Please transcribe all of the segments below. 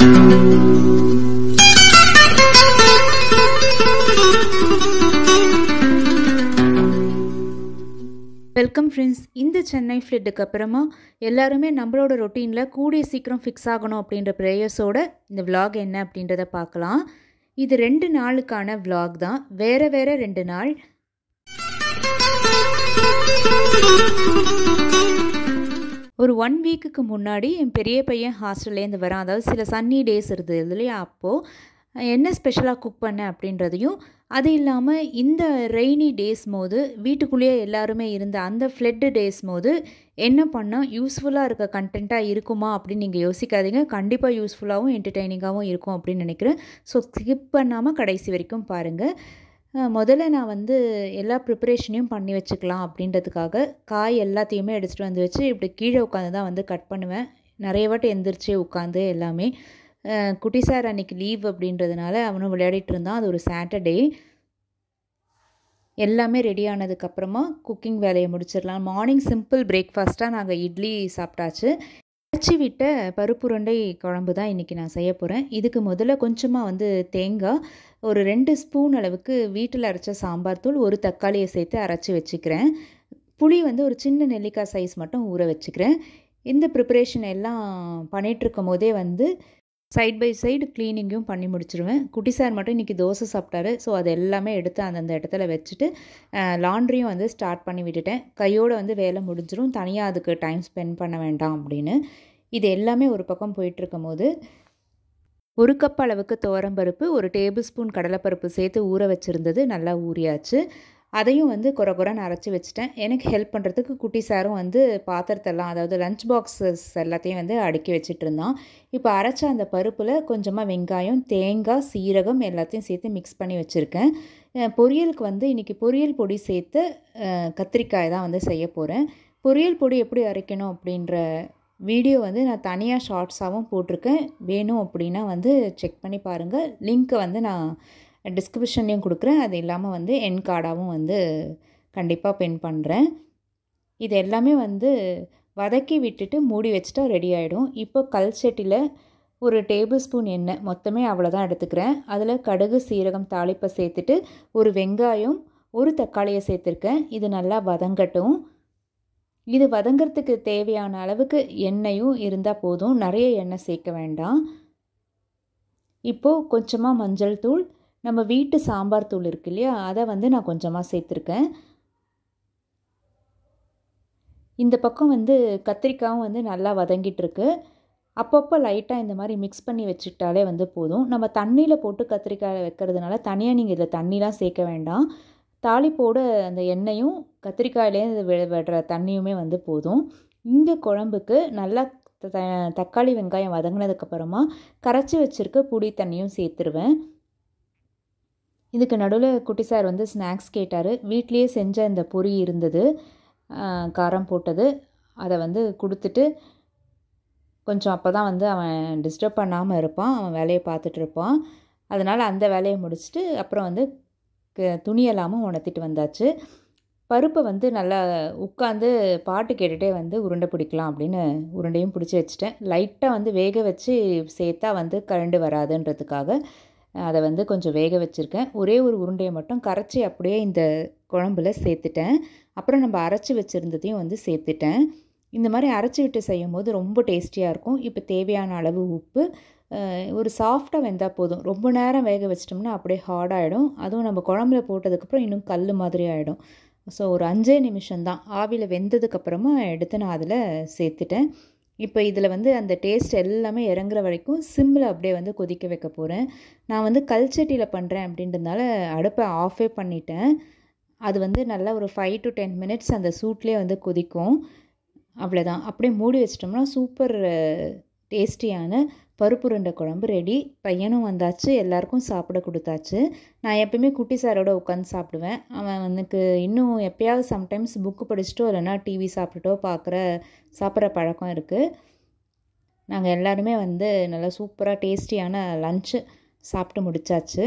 Welcome friends. இந்த சென்னை ஃப்ளட்டுக்கு அப்புறமா எல்லாருமே நம்மளோட ரொட்டீனில் கூடிய சீக்கிரம் ஃபிக்ஸ் ஆகணும் அப்படின்ற ப்ரேயர்ஸோட இந்த vlog என்ன அப்படின்றத பார்க்கலாம். இது 2 நாளுக்கான vlog தான், வேறு வேறு 2 நாள். ஒரு 1 வீக்குக்கு முன்னாடி என் பெரிய பையன் ஹாஸ்டல்லேருந்து வரான். அதாவது சில சன்னி டேஸ் இருந்தது இல்லையா, அப்போது என்ன ஸ்பெஷலாக குக் பண்ணேன் அப்படின்றதையும், அது இல்லாமல் இந்த ரெய்னி டேஸ் போது வீட்டுக்குள்ளேயே எல்லாருமே இருந்த அந்த ஃப்ளட்டு டேஸ் போது என்ன பண்ணால் யூஸ்ஃபுல்லாக இருக்க கண்டென்ட்டாக இருக்குமா அப்படின்னு நீங்கள் யோசிக்காதீங்க. கண்டிப்பாக யூஸ்ஃபுல்லாகவும் என்டர்டெய்னிங்காகவும் இருக்கும் அப்படின்னு நினைக்கிறேன். ஸோ ஸ்கிப் பண்ணாமல் கடைசி வரைக்கும் பாருங்கள். முதல்ல நான் வந்து எல்லா ப்ரிப்பரேஷனையும் பண்ணி வச்சுக்கலாம் அப்படின்றதுக்காக காய் எல்லாத்தையுமே எடுத்துகிட்டு வந்து வச்சு இப்படி கீழே உட்காந்து தான் வந்து கட் பண்ணுவேன். நிறைய வாட்டி எந்திரிச்சு உட்காந்து எல்லாமே. குட்டி சார் அன்றைக்கி லீவ் அப்படின்றதுனால அவனும் விளையாடிட்டு இருந்தான். அது ஒரு சாட்டர்டே. எல்லாமே ரெடி ஆனதுக்கப்புறமா குக்கிங் வேலையை முடிச்சிடலாம். மார்னிங் சிம்பிள் பிரேக்ஃபாஸ்ட்டாக நாங்கள் இட்லி சாப்பிட்டாச்சு. அரைச்சி விட்ட பருப்புருண்டை குழம்பு தான் இன்றைக்கி நான் செய்ய போகிறேன். இதுக்கு முதல்ல கொஞ்சமாக வந்து தேங்காய், ஒரு 2 ஸ்பூன் அளவுக்கு வீட்டில் அரைச்ச சாம்பார் தூள், ஒரு தக்காளியை சேர்த்து அரைச்சி வச்சுக்கிறேன். புளி வந்து ஒரு சின்ன நெல்லிக்காய் சைஸ் மட்டும் ஊற வச்சுக்கிறேன். இந்த ப்ரிப்பரேஷன் எல்லாம் பண்ணிகிட்ருக்கும் போதே வந்து சைட் பை சைடு க்ளீனிங்கும் பண்ணி முடிச்சிடுவேன். குட்டி சார் மட்டும் இன்றைக்கி தோசை சாப்பிட்டாரு. ஸோ அது எல்லாமே எடுத்து அந்தந்த இடத்துல வச்சுட்டு லாண்ட்ரியும் வந்து ஸ்டார்ட் பண்ணி விட்டுட்டேன். கையோடு வந்து வேலை முடிஞ்சிடும், தனியாக அதுக்கு டைம் ஸ்பெண்ட் பண்ண வேண்டாம் அப்படின்னு. இது எல்லாமே ஒரு பக்கம் போயிட்டுருக்கும் போது 1 கப் அளவுக்கு துவரம்பருப்பு, 1 டேபிள் ஸ்பூன் கடலைப்பருப்பு சேர்த்து ஊற வச்சுருந்தது நல்லா ஊறியாச்சு. அதையும் வந்து குறைன்னு அரைச்சி வச்சுட்டேன். எனக்கு ஹெல்ப் பண்ணுறதுக்கு குட்டி சாரும் வந்து பாத்திரத்தெல்லாம், அதாவது லஞ்ச் பாக்ஸஸ் எல்லாத்தையும் வந்து அடுக்கி வச்சுட்டு இருந்தான். இப்போ அரைச்ச அந்த பருப்பில் கொஞ்சமாக வெங்காயம், தேங்காய், சீரகம் எல்லாத்தையும் சேர்த்து மிக்ஸ் பண்ணி வச்சுருக்கேன். பொரியலுக்கு வந்து இன்றைக்கி பொரியல் பொடி சேர்த்து கத்திரிக்காய் தான் வந்து செய்ய போகிறேன். பொரியல் பொடி எப்படி அரைக்கணும் அப்படின்ற வீடியோ வந்து நான் தனியாக ஷார்ட்ஸாகவும் போட்டிருக்கேன். வேணும் அப்படின்னா வந்து செக் பண்ணி பாருங்கள். லிங்க்கை வந்து நான் டிஸ்கிரிப்ஷன்லேயும் கொடுக்குறேன். அது இல்லாமல் வந்து என் கார்டாகவும் வந்து கண்டிப்பாக பின் பண்ணுறேன். இது எல்லாமே வந்து வதக்கி விட்டுட்டு மூடி வச்சுட்டா ரெடி ஆகிடும். இப்போ கல் சட்டியில் 1 டேபிள் ஸ்பூன் எண்ணெய், மொத்தமே அவ்வளோதான் எடுத்துக்கிறேன். அதில் கடுகு, சீரகம், தாளிப்பை சேர்த்துட்டு 1 வெங்காயம், 1 தக்காளியை சேர்த்துருக்கேன். இது நல்லா வதங்கட்டும். இது வதங்கிறதுக்கு தேவையான அளவுக்கு எண்ணெயும் இருந்தால் போதும், நிறைய எண்ணெய் சேர்க்க வேண்டாம். இப்போது கொஞ்சமாக மஞ்சள் தூள், நம்ம வீட்டு சாம்பார் தூள் இருக்கு இல்லையா, அதை வந்து நான் கொஞ்சமாக சேர்த்துருக்கேன். இந்த பக்கம் வந்து கத்திரிக்காயும் வந்து நல்லா வதங்கிட்டுருக்கு. அப்பப்போ லைட்டாக இந்த மாதிரி மிக்ஸ் பண்ணி வச்சுக்கிட்டாலே வந்து போதும். நம்ம தண்ணியில் போட்டு கத்திரிக்காய் வைக்கிறதுனால தனியாக நீங்கள் இதில் தண்ணிலாம் சேர்க்க வேண்டாம். தாளிப்போட அந்த எண்ணெயும் கத்திரிக்காயிலேருந்து விடுற தண்ணியுமே வந்து போதும். இந்த குழம்புக்கு நல்லா தக்காளி வெங்காயம் வதங்கினதுக்கப்புறமா கரைச்சி வச்சுருக்க புளி தண்ணியும் சேர்த்துருவேன். இதுக்கு நடுவில் குட்டி சார் வந்து ஸ்நாக்ஸ் கேட்டார். வீட்லேயே செஞ்ச இந்த பொரி இருந்தது, காரம் போட்டது. அதை வந்து கொடுத்துட்டு கொஞ்சம் அப்போ தான் வந்து அவன் டிஸ்டர்ப் பண்ணாமல் இருப்பான், அவன் வேலையை பார்த்துட்டு இருப்பான். அதனால் அந்த வேலையை முடிச்சுட்டு அப்புறம் வந்து துணியெல்லாமும் உணர்த்திட்டு வந்தாச்சு. பருப்பை வந்து நல்லா உட்காந்து பாட்டு கேட்டுகிட்டே வந்து உருண்டை பிடிக்கலாம் அப்படின்னு உருண்டையும் பிடிச்சி வச்சுட்டேன். லைட்டாக வந்து வேக வச்சு சேர்த்தா வந்து கரண்டு வராதுன்றதுக்காக அதை வந்து கொஞ்சம் வேக வச்சுருக்கேன். ஒரே ஒரு உருண்டையை மட்டும் கரைச்சி அப்படியே இந்த குழம்புல சேர்த்துட்டேன். அப்புறம் நம்ம அரைச்சி வச்சுருந்ததையும் வந்து சேர்த்துட்டேன். இந்த மாதிரி அரைச்சி விட்டு செய்யும் போது ரொம்ப டேஸ்டியாக இருக்கும். இப்போ தேவையான அளவு உப்பு, ஒரு சாஃப்டாக வெந்தால் போதும். ரொம்ப நேரம் வேக வச்சிட்டோம்னா அப்படியே ஹார்டாகிடும். அதுவும் நம்ம குழம்புல போட்டதுக்கப்புறம் இன்னும் கல் மாதிரி ஆகிடும். ஸோ ஒரு 5 நிமிஷம் தான். ஆவியில் வெந்ததுக்கப்புறமா எடுத்து நான் அதில் சேர்த்துட்டேன். இப்போ இதில் வந்து அந்த டேஸ்ட் எல்லாமே இறங்குற வரைக்கும் சிம்மில் அப்படியே வந்து கொதிக்க வைக்க போகிறேன். நான் வந்து கல் சட்டியில் பண்ணுறேன் அப்படின்றதுனால அடுப்பை ஆஃபே பண்ணிட்டேன். அது வந்து நல்லா ஒரு 5 to 10 மினிட்ஸ் அந்த சூட்லேயே வந்து கொதிக்கும். அவ்வளோதான். அப்படியே மூடி வச்சிட்டோம்னா சூப்பர் டேஸ்டியான பருப்புருண்டை குழம்பு ரெடி. பையனும் வந்தாச்சு, எல்லாருக்கும் சாப்பிட கொடுத்தாச்சு. நான் எப்பயுமே குட்டி சாரோட உட்காந்து சாப்பிடுவேன். அவனுக்கு இன்னும் எப்பயாவது சம்டைம்ஸ் புக்கு படிச்சுட்டோ இல்லைனா டிவி சாப்பிட்டுட்டோ சாப்பிட்ற பழக்கம் இருக்குது. நாங்கள் எல்லாருமே வந்து நல்லா சூப்பராக டேஸ்டியான லன்ச்சு சாப்பிட்டு முடித்தாச்சு.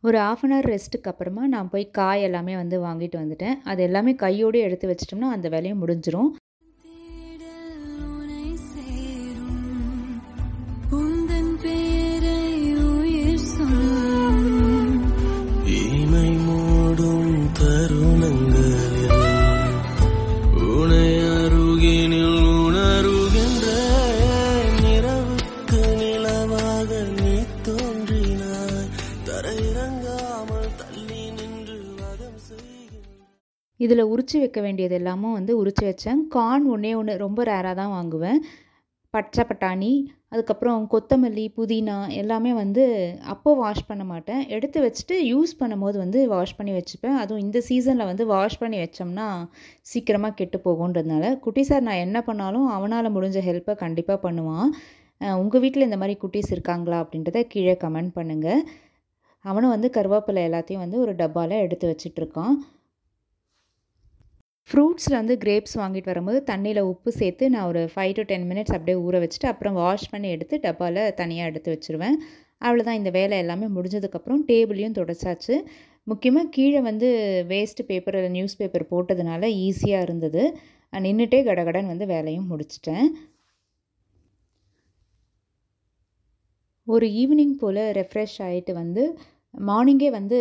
ஒரு 1/2 அன் ஹவர் ரெஸ்ட்டுக்கு அப்புறமா நான் போய் காய் எல்லாமே வந்து வாங்கிட்டு வந்துட்டேன். அது எல்லாமே கையோடு எடுத்து வச்சிட்டோம்னா அந்த வேலையும் முடிஞ்சிடும். இதில் உரித்து வைக்க வேண்டியது எல்லாமும் வந்து உரித்து வச்சேன். கார்ன் ஒன்று ரொம்ப ரேராக தான் வாங்குவேன். பச்சை பட்டாணி, அதுக்கப்புறம் கொத்தமல்லி, புதினா எல்லாமே வந்து அப்போ வாஷ் பண்ண மாட்டேன். எடுத்து வச்சுட்டு யூஸ் பண்ணும்போது வந்து வாஷ் பண்ணி வச்சுப்பேன். அதுவும் இந்த சீசனில் வந்து வாஷ் பண்ணி வச்சோம்னா சீக்கிரமாக கெட்டு போகுன்றதுனால. குட்டி சார் நான் என்ன பண்ணாலும் அவனால் முடிஞ்ச ஹெல்ப்பை கண்டிப்பாக பண்ணுவான். உங்கள் வீட்டில் இந்த மாதிரி குட்டீஸ் இருக்காங்களா அப்படின்றத கீழே கமெண்ட் பண்ணுங்கள். அவனும் வந்து கருவேப்பிலை எல்லாத்தையும் வந்து ஒரு டப்பாவில் எடுத்து வச்சிட்ருக்கான். ஃப்ரூட்ஸில் வந்து கிரேப்ஸ் வாங்கிட்டு வரும்போது தண்ணியில் உப்பு சேர்த்து நான் ஒரு 5 to 10 மினிட்ஸ் அப்படியே ஊற வச்சுட்டு அப்புறம் வாஷ் பண்ணி எடுத்து டப்பாவில் தனியாக எடுத்து வச்சுருவேன். அவ்வளோதான், இந்த வேலை எல்லாமே முடிஞ்சதுக்கப்புறம் டேபிளையும் துடைச்சாச்சு. முக்கியமாக கீழே வந்து வேஸ்ட்டு பேப்பர் நியூஸ் பேப்பர் போட்டதுனால ஈஸியாக இருந்தது. நின்றுட்டே கடகடன் வந்து வேலையும் முடிச்சிட்டேன். ஒரு ஈவினிங் போல் ரெஃப்ரெஷ் ஆகிட்டு வந்து மார்னிங்கே வந்து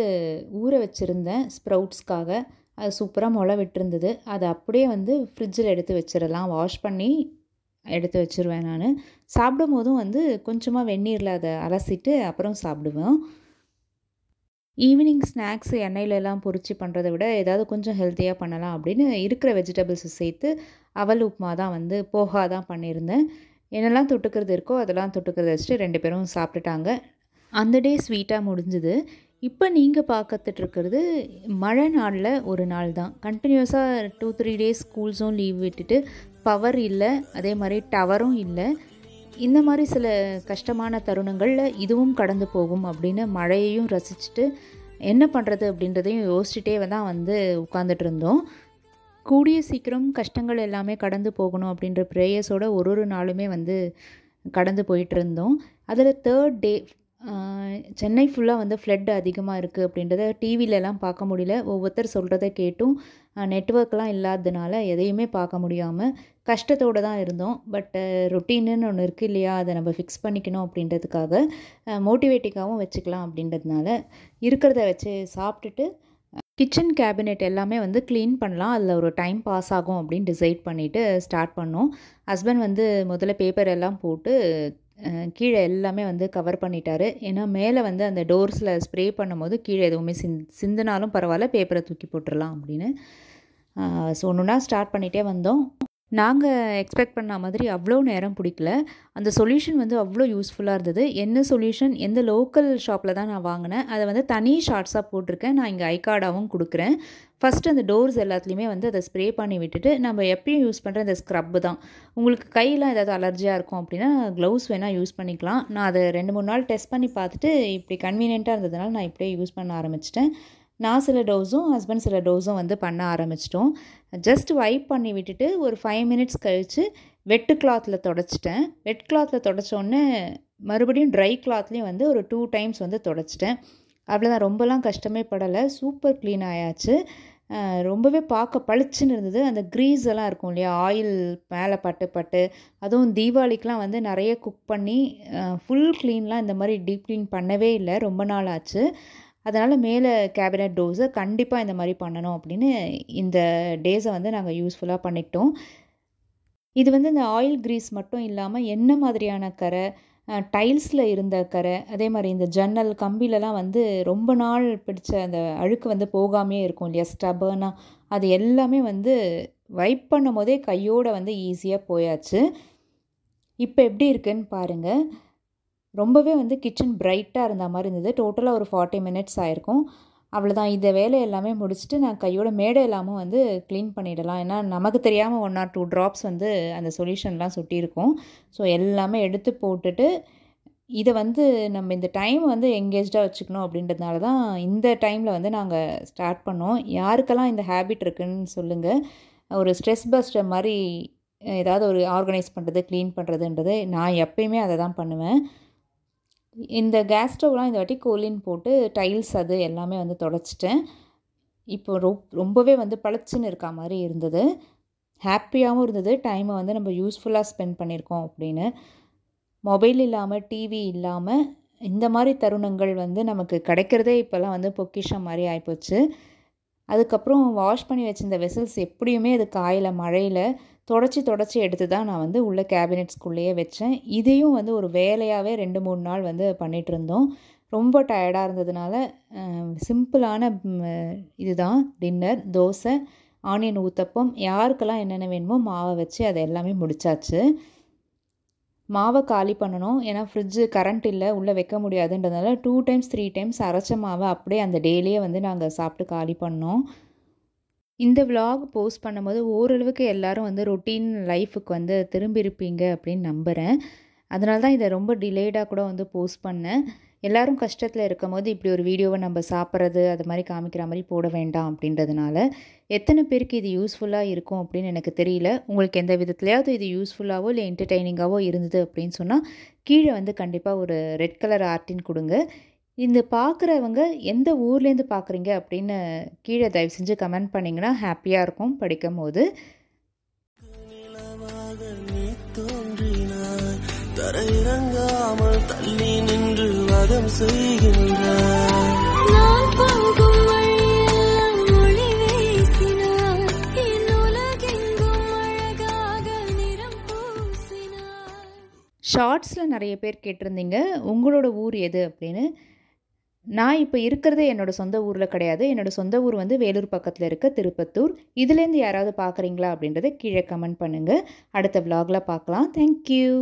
ஊற வச்சுருந்தேன் ஸ்ப்ரவுட்ஸ்க்காக. அது சூப்பராக முளை விட்டுருந்தது. அதை அப்படியே வந்து ஃப்ரிட்ஜில் எடுத்து வச்சிடலாம். வாஷ் பண்ணி எடுத்து வச்சுருவேன் நான். சாப்பிடும் போதும் வந்து கொஞ்சமாக வெந்நீரில் அதை அலசிட்டு அப்புறம் சாப்பிடுவேன். ஈவினிங் ஸ்நாக்ஸ் எண்ணெயிலெல்லாம் பொரிச்சு பண்ணுறதை விட ஏதாவது கொஞ்சம் ஹெல்த்தியாக பண்ணலாம் அப்படின்னு இருக்கிற வெஜிடபிள்ஸை சேர்த்து அவல் உப்புமா தான் வந்து போகா தான் பண்ணியிருந்தேன். என்னெல்லாம் தொட்டுக்கிறது இருக்கோ அதெல்லாம் தொட்டுக்கிறத வச்சுட்டு 2 பேரும் சாப்பிட்டுட்டாங்க. அந்த டே ஸ்வீட்டாக முடிஞ்சுது. இப்போ நீங்கள் பார்த்துட்ருக்கிறது மழை நாளில் ஒரு நாள் தான். கண்டினியூஸாக 2-3 டேஸ் ஸ்கூல்ஸும் லீவ் விட்டுட்டு பவர் இல்லை, அதே மாதிரி டவரும் இல்லை. இந்த மாதிரி சில கஷ்டமான தருணங்களில் இதுவும் கடந்து போகும் அப்படின்னு மழையையும் ரசிச்சுட்டு என்ன பண்ணுறது அப்படின்றதையும் யோசிச்சுட்டே தான் வந்து உட்காந்துட்டு இருந்தோம். கூடிய சீக்கிரம் கஷ்டங்கள் எல்லாமே கடந்து போகணும் அப்படின்ற ப்ரேயர்ஸோட ஒரு நாளுமே வந்து கடந்து போயிட்டு இருந்தோம். அதில் 3rd டே சென்னை ஃபுல்லாக வந்து ஃப்ளட் அதிகமாக இருக்குது அப்படின்றத டிவிலெலாம் பார்க்க முடியல. ஒவ்வொருத்தர் சொல்கிறத கேட்டும் நெட்வொர்க்லாம் இல்லாததுனால எதையுமே பார்க்க முடியாமல் கஷ்டத்தோடு தான் இருந்தோம். பட் ரொட்டீனுன்னு ஒன்று இருக்குது இல்லையா, அதை நம்ம ஃபிக்ஸ் பண்ணிக்கணும் அப்படின்றதுக்காக மோட்டிவேட்டிங்காகவும் வச்சுக்கலாம் அப்படின்றதுனால இருக்கிறத வச்சு சாப்பிட்டுட்டு கிச்சன் கேபினெட் எல்லாமே வந்து க்ளீன் பண்ணலாம், அதில் ஒரு டைம் பாஸ் ஆகும் அப்படின்னு டிசைட் பண்ணிவிட்டு ஸ்டார்ட் பண்ணோம். ஹஸ்பண்ட் வந்து முதல்ல பேப்பர் எல்லாம் போட்டு கீழே எல்லாமே வந்து கவர் பண்ணிட்டாரு. ஏன்னா மேலே வந்து அந்த டோர்ஸில் ஸ்ப்ரே பண்ணும்போது கீழே எதுவுமே சிந்தினாலும் பரவாயில்ல, பேப்பரை தூக்கி போட்டுடலாம் அப்படின்னு. ஸோ ஒன்றுனா ஸ்டார்ட் பண்ணிகிட்டே வந்தோம். நாங்கள் எக்ஸ்பெக்ட் பண்ண மாதிரி அவ்வளோ நேரம் பிடிக்கல. அந்த சொல்யூஷன் வந்து அவ்வளோ யூஸ்ஃபுல்லாக இருந்தது. என்ன சொல்யூஷன், எந்த லோக்கல் ஷாப்பில் தான் நான் வாங்கினேன், அதை வந்து தனி ஷார்ட்ஸாக போட்டிருக்கேன். நான் இங்கே ஐகார்டாகவும் கொடுக்குறேன். ஃபஸ்ட்டு அந்த டோர்ஸ் எல்லாத்துலேயுமே வந்து அதை ஸ்ப்ரே பண்ணி விட்டுட்டு நம்ம எப்பயும் யூஸ் பண்ணுற இந்த ஸ்க்ரப்பு தான். உங்களுக்கு கையெல்லாம் ஏதாவது அலர்ஜியாக இருக்கும் அப்படின்னா க்ளவுஸ் வேணால் யூஸ் பண்ணிக்கலாம். நான் அதை 2-3 நாள் டெஸ்ட் பண்ணி பார்த்துட்டு இப்படி கன்வீனியண்ட்டாக இருந்ததுனால நான் இப்படியே யூஸ் பண்ண ஆரம்பிச்சிட்டேன். நான் சில டோஸும் ஹஸ்பண்ட் சில டோஸும் வந்து பண்ண ஆரம்பிச்சிட்டோம். ஜஸ்ட் வைப் பண்ணி விட்டுட்டு ஒரு 5 மினிட்ஸ் கழித்து வெட்டு கிளாத்தில் தொடச்சிட்டேன். வெட் கிளாத்தில் தொடச்சோடனே மறுபடியும் ட்ரை கிளாத்லேயும் வந்து ஒரு 2 டைம்ஸ் வந்து தொடச்சிட்டேன். அவ்வளோதான், ரொம்பலாம் கஷ்டமே படலை. சூப்பர் க்ளீன் ஆயாச்சு. ரொம்பவே பார்க்க பளிச்சுன்னு இருந்தது. அந்த க்ரீஸ் எல்லாம் இருக்கும் இல்லையா, ஆயில் மேலே பட்டு அதுவும் தீபாவளிக்கெலாம் வந்து நிறைய குக் பண்ணி ஃபுல் க்ளீன்லாம் இந்த மாதிரி டீப் க்ளீன் பண்ணவே இல்லை, ரொம்ப நாள் ஆச்சு. அதனால் மேலே கேபினட் டோர்ஸை கண்டிப்பாக இந்த மாதிரி பண்ணணும் அப்படின்னு இந்த டேஸை வந்து நாங்கள் யூஸ்ஃபுல்லாக பண்ணிக்கிட்டோம். இது வந்து இந்த ஆயில் க்ரீஸ் மட்டும் இல்லாமல் என்ன மாதிரியான கரை, டைல்ஸில் இருந்த கரை, அதே மாதிரி இந்த ஜன்னல் கம்பிலலாம் வந்து ரொம்ப நாள் பிடிச்ச அந்த அழுக்கு வந்து போகாமே இருக்கும் இல்லையா, ஸ்டபர்னாக, அது எல்லாமே வந்து வைப் பண்ணும் போதே கையோடு வந்து ஈஸியாக போயாச்சு. இப்போ எப்படி இருக்குன்னு பாருங்கள். ரொம்பவே வந்து கிச்சன் பிரைட்டாக இருந்த மாதிரி இருந்தது. டோட்டலாக ஒரு 40 மினிட்ஸ் ஆயிருக்கும். அவ்வளோதான், இந்த வேலை எல்லாமே முடிச்சுட்டு நான் கையோட மேடை எல்லாமும் வந்து க்ளீன் பண்ணிடலாம். ஏன்னா நமக்கு தெரியாமல் 1 or 2 ட்ராப்ஸ் வந்து அந்த சொல்யூஷன்லாம் சுட்டியிருக்கும். ஸோ எல்லாமே எடுத்து போட்டுட்டு இதை வந்து நம்ம இந்த டைம் வந்து எங்கேஜ்டாக வச்சுக்கணும் அப்படின்றதுனால தான் இந்த டைமில் வந்து நாங்கள் ஸ்டார்ட் பண்ணோம். யாருக்கெல்லாம் இந்த ஹேபிட் இருக்குதுன்னு சொல்லுங்கள். ஒரு ஸ்ட்ரெஸ் பஸ்டர் மாதிரி ஏதாவது ஒரு ஆர்கனைஸ் பண்ணுறது, க்ளீன் பண்ணுறதுன்றது நான் எப்பயுமே அதை தான் பண்ணுவேன். இந்த கேஸ் ஸ்டவ்லாம் இந்த வாட்டி கோலின் போட்டு டைல்ஸ் அது எல்லாமே வந்து தொடச்சிட்டேன். இப்போ ரொம்பவே வந்து பளிச்சுன்னு இருக்கா மாதிரி இருந்தது. ஹாப்பியாகவும் இருந்தது. டைமை வந்து நம்ம யூஸ்ஃபுல்லாக ஸ்பெண்ட் பண்ணியிருக்கோம் அப்படின்னு. மொபைல் இல்லாமல், டிவி இல்லாமல் இந்த மாதிரி தருணங்கள் வந்து நமக்கு கிடைக்கிறதே இப்போல்லாம் வந்து பொக்கிஷம் மாதிரி ஆகிப்போச்சு. அதுக்கப்புறம் வாஷ் பண்ணி வச்சிருந்த வெசல்ஸ் எப்படியுமே அது காயில் மழையில் தொடச்சி எடுத்து தான் நான் வந்து உள்ள கேபினெட்ஸ்குள்ளேயே வச்சேன். இதையும் வந்து ஒரு வேலையாகவே 2-3 நாள் வந்து பண்ணிகிட்டு இருந்தோம். ரொம்ப டயர்டாக இருந்ததுனால சிம்பிளான இதுதான் டின்னர், தோசை, ஆனியன் ஊத்தப்பம், யாருக்கெல்லாம் என்னென்ன வேணுமோ மாவை வச்சு அதை எல்லாமே முடிச்சாச்சு. மாவை காலி பண்ணணும். ஏன்னா ஃப்ரிட்ஜு கரண்ட் இல்லை, உள்ளே வைக்க முடியாதுன்றதுனால 2 டைம்ஸ் 3 டைம்ஸ் அரைச்ச மாவை அப்படியே அந்த டேலேயே வந்து நாங்கள் சாப்பிட்டு காலி பண்ணோம். இந்த விலாக் போஸ்ட் பண்ணும்போது ஓரளவுக்கு எல்லோரும் வந்து ரொட்டீன் லைஃபுக்கு வந்து திரும்பியிருப்பீங்க அப்படின்னு நம்புகிறேன். அதனால தான் இதை ரொம்ப டிலேடாக கூட வந்து போஸ்ட் பண்ணேன். எல்லோரும் கஷ்டத்தில் இருக்கும் போது இப்படி ஒரு வீடியோவை நம்ம சாப்பிட்றது அது மாதிரி காமிக்கிற மாதிரி போட வேண்டாம் அப்படின்றதுனால. எத்தனை பேருக்கு இது யூஸ்ஃபுல்லாக இருக்கும் அப்படின்னு எனக்கு தெரியல. உங்களுக்கு எந்த விதத்துலையாவது இது யூஸ்ஃபுல்லாகவோ இல்லை என்டர்டெய்னிங்காகவோ இருந்தது அப்படின்னு சொன்னால் கீழே வந்து கண்டிப்பாக ஒரு ரெட் கலர் ஆர்ட்டின் கொடுங்க. இந்த பார்க்குறவங்க எந்த ஊர்லேருந்து பார்க்குறீங்க அப்படின்னு கீழே தயவு செஞ்சு கமெண்ட் பண்ணிங்கன்னா ஹாப்பியாக இருக்கும் படிக்கும் போது. தரையிறங்காமல் தள்ளி நின்று வதம் செய்கின்றார். ஷார்ட்ஸில் நிறைய பேர் கேட்டிருந்தீங்க உங்களோட ஊர் எது அப்படின்னு. நான் இப்போ இருக்கிறதே என்னோடய சொந்த ஊரில் கிடையாது. என்னோடய சொந்த ஊர் வந்து வேலூர் பக்கத்தில் இருக்க திருப்பத்தூர். இதுலேருந்து யாராவது பார்க்குறீங்களா அப்படின்றத கீழே கமெண்ட் பண்ணுங்கள். அடுத்த விலாகில் பார்க்கலாம். தேங்க்யூ.